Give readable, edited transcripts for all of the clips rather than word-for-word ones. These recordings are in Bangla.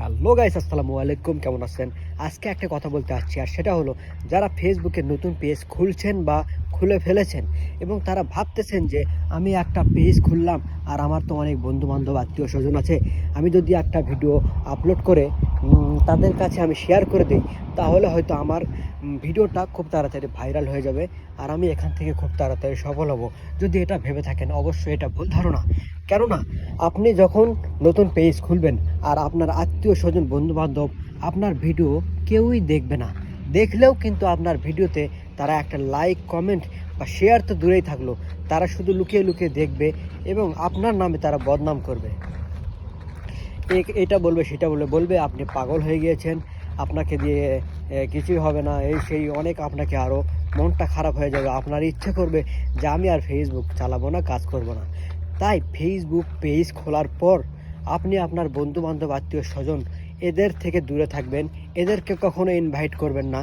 হ্যালো গাইস, আসসালামু আলাইকুম। কেমন আছেন? আজকে একটা কথা বলতে আসছি, আর সেটা হলো যারা ফেসবুকে নতুন পেজ খুলছেন বা খুলে ফেলেছেন এবং তারা ভাবতেছেন যে আমি একটা পেজ খুললাম আর আমার তো অনেক বন্ধুবান্ধব আত্মীয় স্বজন আছে, আমি যদি একটা ভিডিও আপলোড করে তাদের কাছে আমি শেয়ার করে দিই, তাহলে হয়তো আমার ভিডিওটা খুব তাড়াতাড়ি ভাইরাল হয়ে যাবে আর আমি এখান থেকে খুব তাড়াতাড়ি সফল হব। যদি এটা ভেবে থাকেন, অবশ্যই এটা ভুল ধারণা। কেননা আপনি যখন নতুন পেজ খুলবেন আর আপনার আত্মীয় স্বজন বন্ধুবান্ধব আপনার ভিডিও কেউই দেখবে না, দেখলেও কিন্তু আপনার ভিডিওতে তারা একটা লাইক কমেন্ট বা শেয়ার তো দূরেই থাকলো, তারা শুধু লুকিয়ে লুকিয়ে দেখবে এবং আপনার নামে তারা বদনাম করবে। এটা বলবে, সেটা বলবে আপনি পাগল হয়ে গিয়েছেন, আপনাকে দিয়ে কিছুই হবে না, এই সেই অনেক, আপনাকে আরও মনটা খারাপ হয়ে যাবে, আপনার ইচ্ছে করবে যে আমি আর ফেসবুক চালাবো না, কাজ করব না। তাই ফেসবুক পেজ খোলার পর আপনি আপনার বন্ধুবান্ধব আত্মীয় স্বজন এদের থেকে দূরে থাকবেন, এদেরকে কখনো ইনভাইট করবেন না।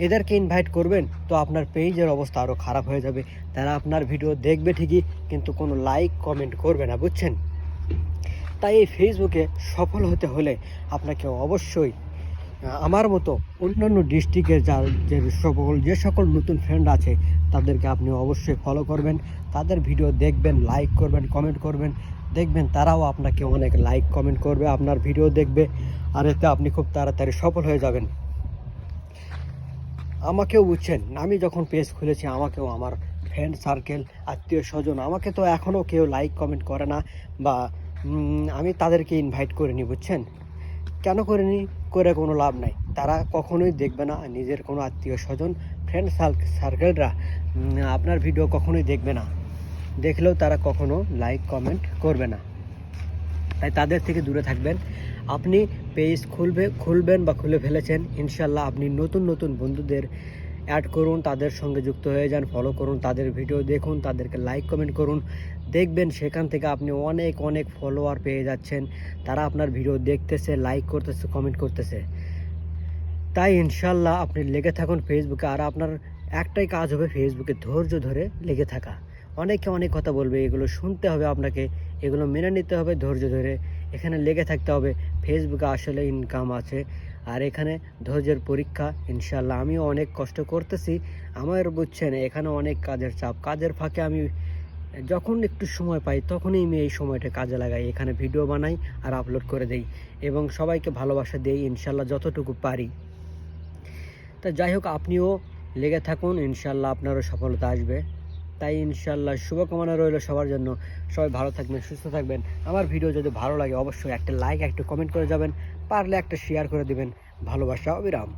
এদেরকে ইনভাইট করবেন তো আপনার পেজের অবস্থা আরও খারাপ হয়ে যাবে, তারা আপনার ভিডিও দেখবে ঠিকই কিন্তু কোনো লাইক কমেন্ট করবে না, বুঝছেন? তাই এই ফেসবুকে সফল হতে হলে আপনাকে অবশ্যই আমার মতো অন্যান্য ডিস্ট্রিক্টের যে সকল নতুন ফ্রেন্ড আছে তাদেরকে আপনি অবশ্যই ফলো করবেন, তাদের ভিডিও দেখবেন, লাইক করবেন, কমেন্ট করবেন, দেখবেন তারাও আপনাকে অনেক লাইক কমেন্ট করবে, আপনার ভিডিও দেখবে, আর এতে আপনি খুব তাড়াতাড়ি সফল হয়ে যাবেন। আমাকেও বুঝছেন, আমি যখন পেজ খুলেছি আমাকেও আমার ফ্রেন্ড সার্কেল আত্মীয় স্বজন আমাকে তো এখনও কেউ লাইক কমেন্ট করে না, বা আমি তাদেরকে ইনভাইট করিনি, বুঝছেন? কেন করিনি? করে কোনো লাভ নাই, তারা কখনোই দেখবে না, নিজের কোনো আত্মীয় স্বজন ফ্রেন্ড সার্কেলরা আপনার ভিডিও কখনোই দেখবে না, দেখলেও তারা কখনো লাইক কমেন্ট করবে না। তাই তাদের থেকে দূরে থাকবেন। আপনি পেজ খুলবেন বা খুলে ফেলেছেন, ইনশাল্লাহ আপনি নতুন নতুন বন্ধুদের অ্যাড করুন, তাদের সঙ্গে যুক্ত হয়ে যান, ফলো করুন, তাদের ভিডিও দেখুন, তাদেরকে লাইক কমেন্ট করুন, দেখবেন সেখান থেকে আপনি অনেক অনেক ফলোয়ার পেয়ে যাচ্ছেন, তারা আপনার ভিডিও দেখতেছে, লাইক করতেছে, কমেন্ট করতেছে। তাই ইনশাল্লাহ আপনি লেগে থাকুন ফেসবুকে, আর আপনার একটাই কাজ হবে ফেসবুকে ধৈর্য ধরে লেগে থাকা। অনেকে অনেক কথা বলবে, এগুলো শুনতে হবে আপনাকে, এগুলো মেনে নিতে হবে ধৈর্য ধরে, এখানে লেগে থাকতে হবে। ফেসবুকে আসলে ইনকাম আছে, আর এখানে ধৈর্যের পরীক্ষা। ইনশাল্লাহ আমিও অনেক কষ্ট করতেছি, আমার বুঝছেন এখানে অনেক কাজের চাপ, কাজের ফাঁকে আমি যখন একটু সময় পাই তখনই আমি এই সময়টা কাজে লাগাই, এখানে ভিডিও বানাই আর আপলোড করে দেই এবং সবাইকে ভালোবাসা দিই ইনশাল্লাহ যতটুকু পারি। তা যাই হোক, আপনিও লেগে থাকুন, ইনশাল্লাহ আপনারও সফলতা আসবে। তাই ইনশাল্লাহ শুভকামনা রইল সবার জন্য। সবাই ভালো থাকবেন, সুস্থ থাকবেন। আমার ভিডিও যদি ভালো লাগে অবশ্যই একটা লাইক, একটা কমেন্ট করে যাবেন, পারলে একটা শেয়ার করে দিবেন। ভালোবাসা অবিরাম।